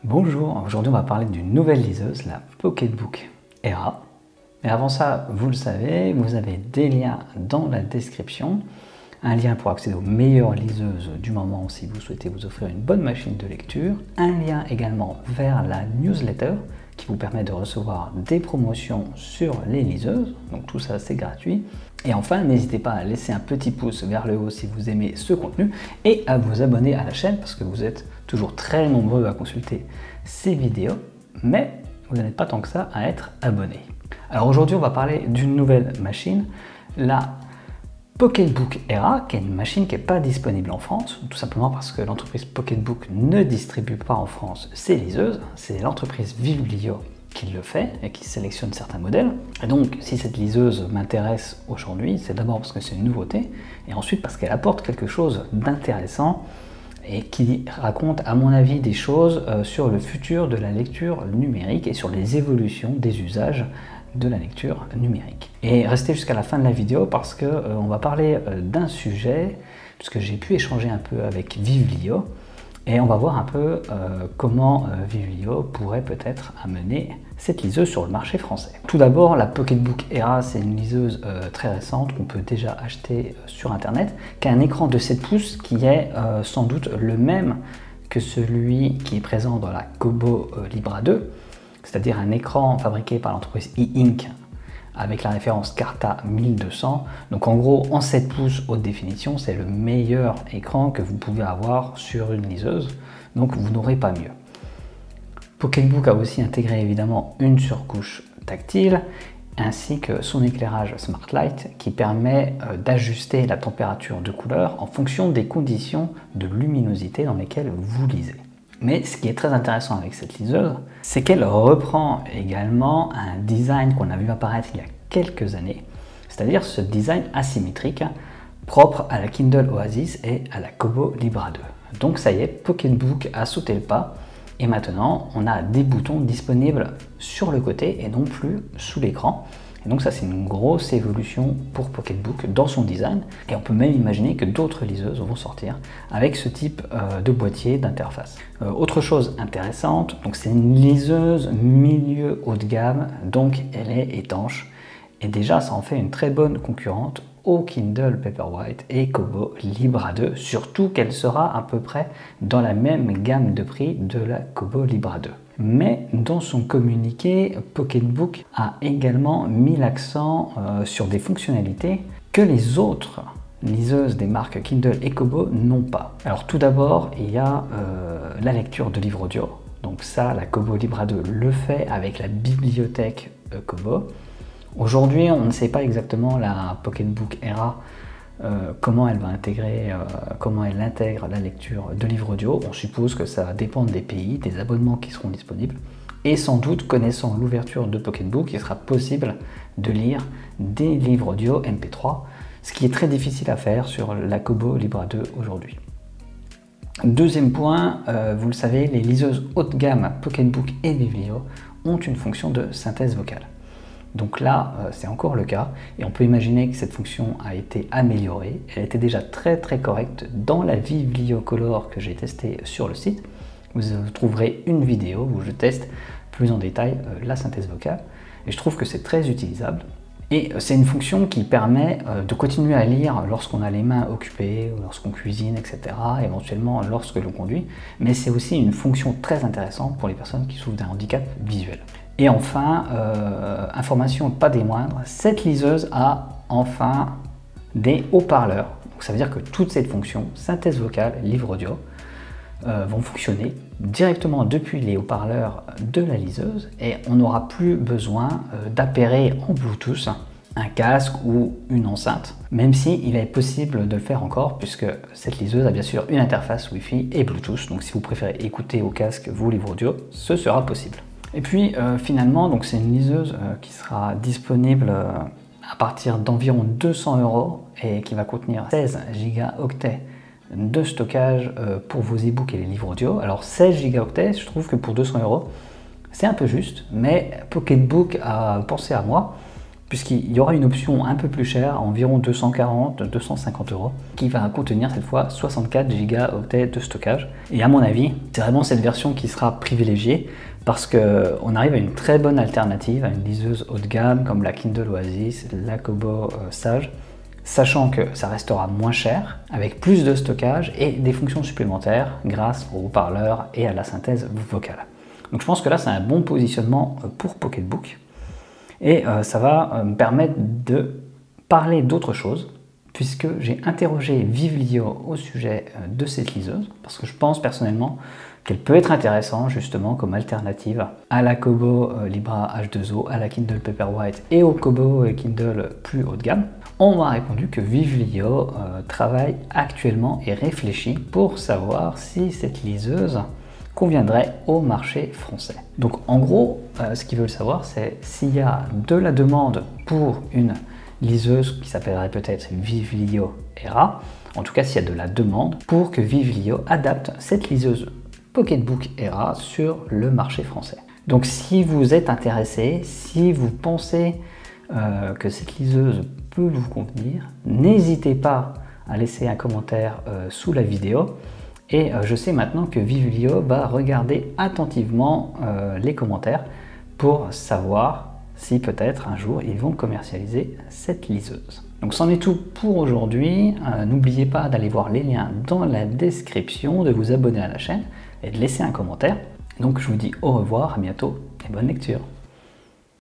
Bonjour, aujourd'hui on va parler d'une nouvelle liseuse, la Pocketbook Era. Mais avant ça, vous le savez, vous avez des liens dans la description. Un lien pour accéder aux meilleures liseuses du moment si vous souhaitez vous offrir une bonne machine de lecture. Un lien également vers la newsletter qui vous permet de recevoir des promotions sur les liseuses. Donc tout ça c'est gratuit. Et enfin, n'hésitez pas à laisser un petit pouce vers le haut si vous aimez ce contenu et à vous abonner à la chaîne parce que vous êtes toujours très nombreux à consulter ces vidéos, mais vous n'êtes pas tant que ça à être abonné. Alors aujourd'hui, on va parler d'une nouvelle machine, la Pocketbook Era, qui est une machine qui n'est pas disponible en France, tout simplement parce que l'entreprise Pocketbook ne distribue pas en France ses liseuses, c'est l'entreprise Viblio qui le fait et qui sélectionne certains modèles. Et donc, si cette liseuse m'intéresse aujourd'hui, c'est d'abord parce que c'est une nouveauté, et ensuite parce qu'elle apporte quelque chose d'intéressant et qui raconte, à mon avis, des choses sur le futur de la lecture numérique et sur les évolutions des usages de la lecture numérique. Et restez jusqu'à la fin de la vidéo parce que on va parler d'un sujet, puisque j'ai pu échanger un peu avec Viblio, et on va voir un peu comment Viblio pourrait peut-être amener cette liseuse sur le marché français. Tout d'abord, la Pocketbook Era, c'est une liseuse très récente qu'on peut déjà acheter sur internet, qui a un écran de 7 pouces qui est sans doute le même que celui qui est présent dans la Kobo Libra 2, c'est-à-dire un écran fabriqué par l'entreprise E-Ink avec la référence Carta 1200. Donc en gros, en 7 pouces haute définition, c'est le meilleur écran que vous pouvez avoir sur une liseuse, donc vous n'aurez pas mieux. Pocketbook a aussi intégré évidemment une surcouche tactile, ainsi que son éclairage Smart Light qui permet d'ajuster la température de couleur en fonction des conditions de luminosité dans lesquelles vous lisez. Mais ce qui est très intéressant avec cette liseuse, c'est qu'elle reprend également un design qu'on a vu apparaître il y a quelques années, c'est-à-dire ce design asymétrique propre à la Kindle Oasis et à la Kobo Libra 2. Donc ça y est, Pocketbook a sauté le pas et maintenant on a des boutons disponibles sur le côté et non plus sous l'écran. Et donc ça c'est une grosse évolution pour Pocketbook dans son design, et on peut même imaginer que d'autres liseuses vont sortir avec ce type de boîtier d'interface. Autre chose intéressante, donc c'est une liseuse milieu haut de gamme, donc elle est étanche, et déjà ça en fait une très bonne concurrente au Kindle Paperwhite et Kobo Libra 2, surtout qu'elle sera à peu près dans la même gamme de prix de la Kobo Libra 2. Mais dans son communiqué, Pocketbook a également mis l'accent sur des fonctionnalités que les autres liseuses des marques Kindle et Kobo n'ont pas. Alors tout d'abord, il y a la lecture de livres audio. Donc ça, la Kobo Libra 2 le fait avec la bibliothèque Kobo. Aujourd'hui, on ne sait pas exactement la Pocketbook Era comment elle va intégrer, comment elle intègre la lecture de livres audio. On suppose que ça va dépendre des pays, des abonnements qui seront disponibles. Et sans doute, connaissant l'ouverture de Pocketbook, il sera possible de lire des livres audio MP3, ce qui est très difficile à faire sur la Kobo Libra 2 aujourd'hui. Deuxième point, vous le savez, les liseuses haut de gamme Pocketbook et Viblio ont une fonction de synthèse vocale. Donc là, c'est encore le cas, et on peut imaginer que cette fonction a été améliorée. Elle était déjà très correcte dans la Viblio Color que j'ai testé sur le site. Vous trouverez une vidéo où je teste plus en détail la synthèse vocale, et je trouve que c'est très utilisable. Et c'est une fonction qui permet de continuer à lire lorsqu'on a les mains occupées, lorsqu'on cuisine, etc., éventuellement lorsque l'on conduit, mais c'est aussi une fonction très intéressante pour les personnes qui souffrent d'un handicap visuel. Et enfin, information pas des moindres, cette liseuse a enfin des haut-parleurs. Donc ça veut dire que toutes ces fonctions, synthèse vocale, livre audio, vont fonctionner directement depuis les haut-parleurs de la liseuse, et on n'aura plus besoin d'appairer en Bluetooth un casque ou une enceinte, même si il est possible de le faire encore, puisque cette liseuse a bien sûr une interface Wi-Fi et Bluetooth. Donc si vous préférez écouter au casque vos livres audio, ce sera possible. Et puis finalement, donc c'est une liseuse qui sera disponible à partir d'environ 200 € et qui va contenir 16 gigaoctets de stockage pour vos e-books et les livres audio. Alors 16 gigaoctets, je trouve que pour 200 €, c'est un peu juste, mais Pocketbook a pensé à moi, puisqu'il y aura une option un peu plus chère, environ 240-250 €, qui va contenir cette fois 64 Go de stockage. Et à mon avis, c'est vraiment cette version qui sera privilégiée, parce qu'on arrive à une très bonne alternative à une liseuse haut de gamme comme la Kindle Oasis, la Kobo Sage, sachant que ça restera moins cher, avec plus de stockage et des fonctions supplémentaires grâce au haut-parleur et à la synthèse vocale. Donc je pense que là c'est un bon positionnement pour Pocketbook, et ça va me permettre de parler d'autre chose, puisque j'ai interrogé Vivlio au sujet de cette liseuse, parce que je pense personnellement qu'elle peut être intéressante justement comme alternative à la Kobo Libra H2O, à la Kindle Paperwhite et au Kobo Kindle plus haut de gamme. On m'a répondu que Vivlio travaille actuellement et réfléchit pour savoir si cette liseuse conviendrait au marché français. Donc en gros, ce qu'ils veulent savoir, c'est s'il y a de la demande pour une liseuse qui s'appellerait peut-être Vivlio Era, en tout cas s'il y a de la demande pour que Vivlio adapte cette liseuse Pocketbook Era sur le marché français. Donc si vous êtes intéressé, si vous pensez que cette liseuse peut vous convenir, n'hésitez pas à laisser un commentaire sous la vidéo. Et je sais maintenant que Vivlio va regarder attentivement les commentaires pour savoir si peut-être un jour ils vont commercialiser cette liseuse. Donc c'en est tout pour aujourd'hui. N'oubliez pas d'aller voir les liens dans la description, de vous abonner à la chaîne et de laisser un commentaire. Donc je vous dis au revoir, à bientôt et bonne lecture.